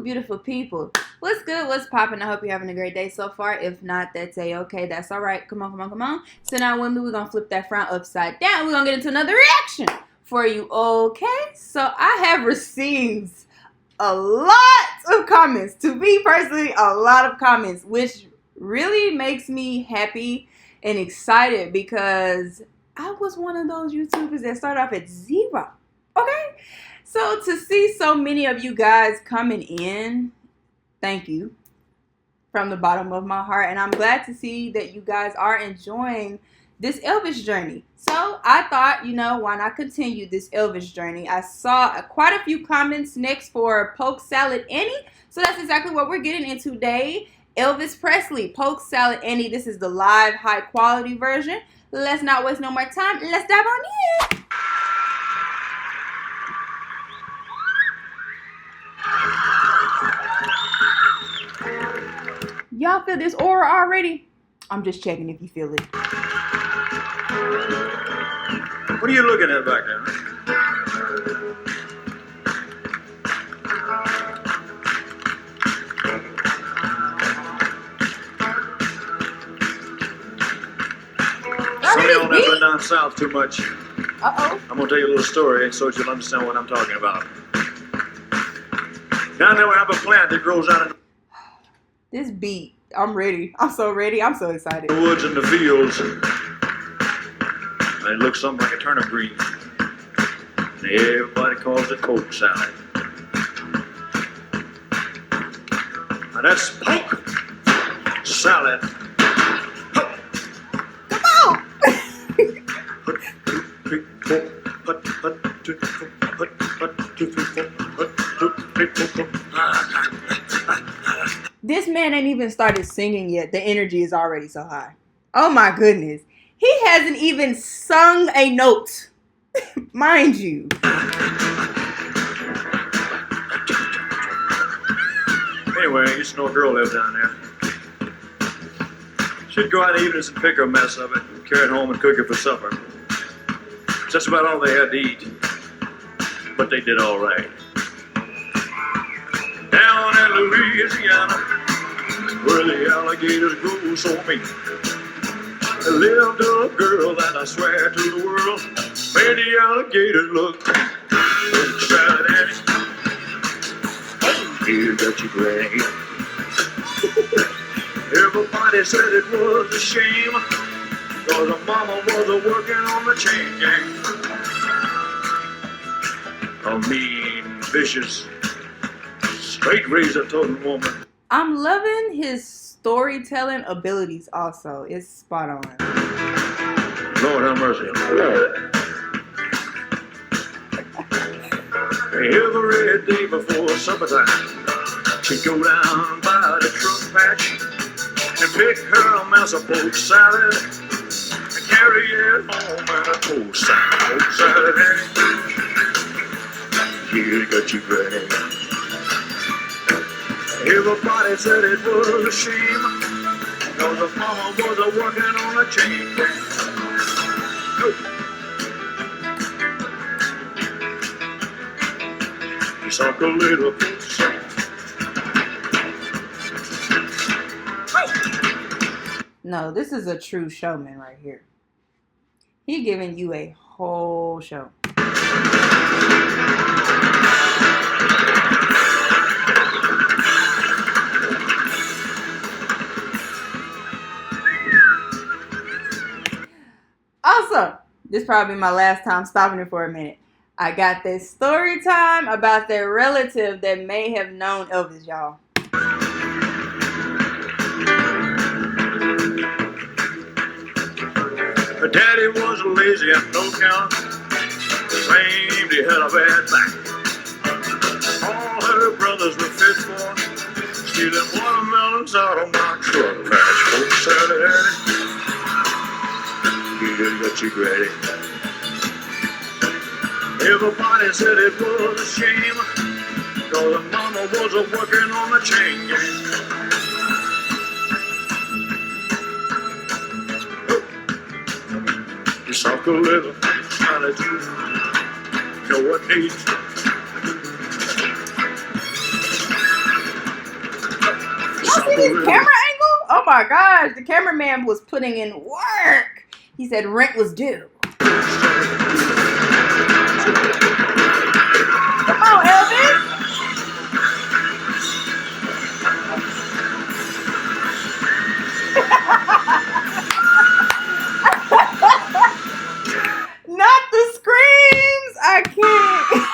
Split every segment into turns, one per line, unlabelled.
beautiful people. What's good? What's poppin'? I hope you're having a great day so far. If not, that's a-okay. That's all right. Come on, come on, come on. So now with me, we're going to flip that frown upside down. We're going to get into another reaction for you, okay? So I have received a lot of comments. To me personally, a lot of comments, which really makes me happy and excited because I was one of those YouTubers that started off at 0, okay? So to see so many of you guys coming in, thank you from the bottom of my heart. And I'm glad to see that you guys are enjoying this Elvis journey. So I thought, you know, why not continue this Elvis journey? I saw quite a few comments next for Polk Salad Annie. So that's exactly what we're getting into today. Elvis Presley, Polk Salad Annie. This is the live high quality version. Let's not waste no more time. Let's dive on in. Y'all feel this aura already? I'm just checking if you feel it.
What are you looking at back there? Some of y'all never been down south too much.
Uh-oh.
I'm going to tell you a little story so you'll understand what I'm talking about. Down there we have a plant that grows out in
this beat, I'm ready. I'm so ready. I'm so excited.
the woods and the fields. And it looks something like a turnip green. And everybody calls it Polk salad. Now that's Polk salad.
Come on! This man ain't even started singing yet. The energy is already so high. Oh my goodness. He hasn't even sung a note. Mind you.
Anyway, I used to know a girl lived down there. She'd go out in the evenings and pick her mess of it, carry it home and cook it for supper. Just about all they had to eat. But they did all right. Down in Louisiana, where the alligators grow so mean, there lived a girl that I swear to the world made the alligators look salad Annie. You got your granny. Everybody said it was a shame, cause her mama was working on the chain gang. A mean, vicious, straight razor toting woman.
I'm loving his storytelling abilities also. It's spot on.
Lord have mercy. Every day before suppertime, she'd go down by the truck patch and pick her a mess of Polk salad and carry it home in a Polk salad Annie. You got your granny. Everybody said it was a shame, cause her mama was working on a chain gang. You suck a little Polk salad.
No, this is a true showman right here. He giving you a whole show. Also, this probably my last time stopping it for a minute. I got this story time about their relative that may have known Elvis, y'all.
Her daddy was lazy and no count, claimed he had a bad back. All her brothers were fit for stealing watermelons out of my truck patch. Polk salad Annie. You got your granny. Everybody said it was a shame, cause her mama was working on the chain gang. You suck a little salad, you know what needs.
y'all see this camera angle? Oh my gosh, the cameraman was putting in work. He said rent was due. Come on, Elvis. Not the screams. I can't.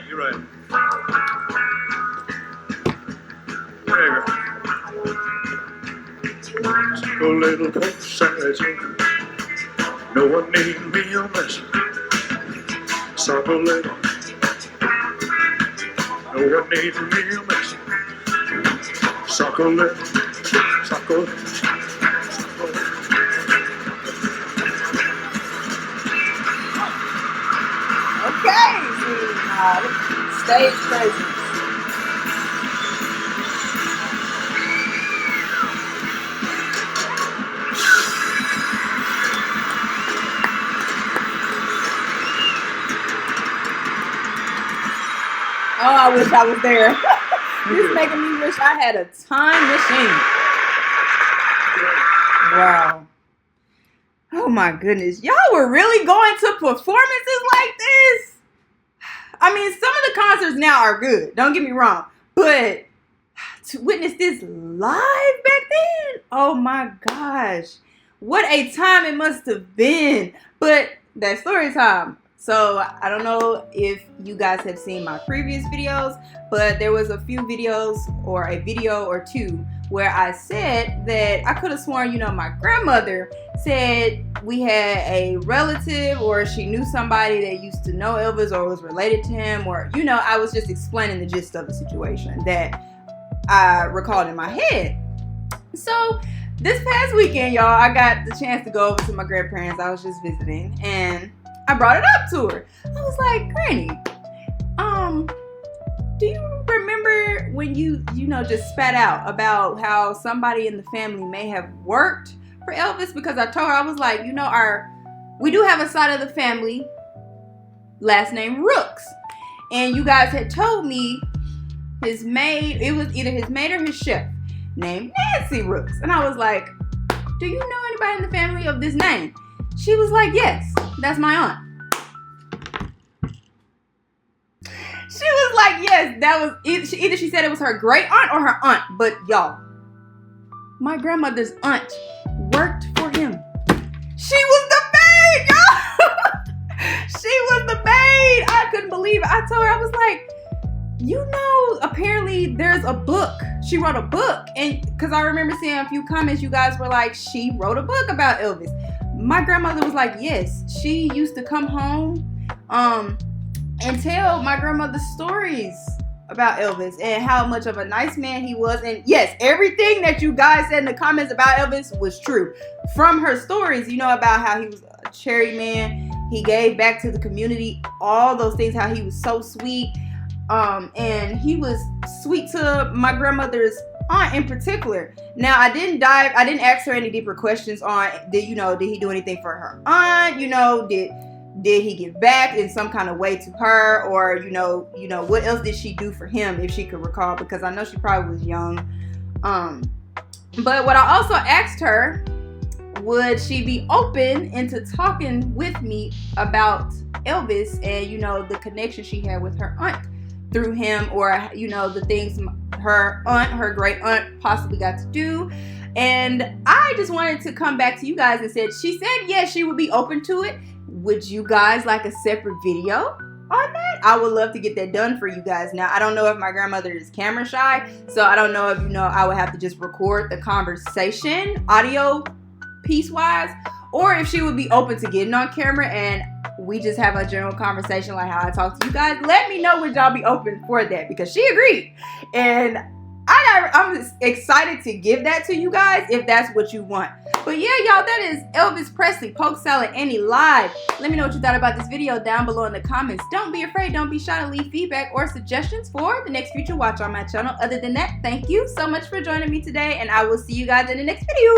You're right. There you go. Go little post-size. No one need me a mess. Suck a little. No one needs me a mess. Suck a little. Suck a little.
Okay, stage presence. Oh, I wish I was there. This is making me wish I had a time machine. Wow. Oh my goodness. Y'all were really going to performances like this? I mean, some of the concerts now are good. Don't get me wrong. But to witness this live back then? Oh my gosh. What a time it must have been. But that's story time. So I don't know if you guys have seen my previous videos, but there was a few videos or a video or two where I said that I could have sworn, you know, my grandmother said we had a relative or she knew somebody that used to know Elvis or was related to him, or, you know, I was just explaining the gist of the situation that I recalled in my head. So this past weekend, y'all, I got the chance to go over to my grandparents. I was just visiting and I brought it up to her. I was like, Granny, do you remember when you just spat out about how somebody in the family may have worked for Elvis? Because I told her, I was like, you know, we do have a side of the family, last name Rooks. And you guys had told me his maid, it was either his maid or his chef, named Nancy Rooks. And I was like, do you know anybody in the family of this name? She was like, yes, that's my aunt. She was like, yes, that was either she said it was her great aunt or her aunt. But y'all, my grandmother's aunt worked for him. She was the maid, y'all. She was the maid. I couldn't believe it. I told her, I was like, you know, apparently there's a book. She wrote a book. And because I remember seeing a few comments, you guys were like, she wrote a book about Elvis. My grandmother was like, yes, she used to come home and tell my grandmother stories about Elvis and how much of a nice man he was. And yes, everything that you guys said in the comments about Elvis was true. From her stories, you know, about how he was a charity man, he gave back to the community, all those things, how he was so sweet. And he was sweet to my grandmother's aunt in particular. Now, I didn't ask her any deeper questions on, did he do anything for her aunt? You know, did he give back in some kind of way to her? Or, you know, what else did she do for him, if she could recall? Because I know she probably was young. But what I also asked her, would she be open into talking with me about Elvis and, you know, the connection she had with her aunt through him, or, you know, the things her great aunt possibly got to do. And I just wanted to come back to you guys and said, she said yes, she would be open to it. Would you guys like a separate video on that? I would love to get that done for you guys. Now, I don't know if my grandmother is camera shy, so I don't know if, you know, I would have to just record the conversation audio piece wise, or if she would be open to getting on camera and we just have a general conversation like how I talk to you guys. Let me know, would y'all be open for that? Because she agreed. And I'm excited to give that to you guys if that's what you want. But yeah, y'all, that is Elvis Presley, Polk Salad Annie live. Let me know what you thought about this video down below in the comments. Don't be afraid, don't be shy to leave feedback or suggestions for the next future watch on my channel. Other than that, thank you so much for joining me today, and I will see you guys in the next video.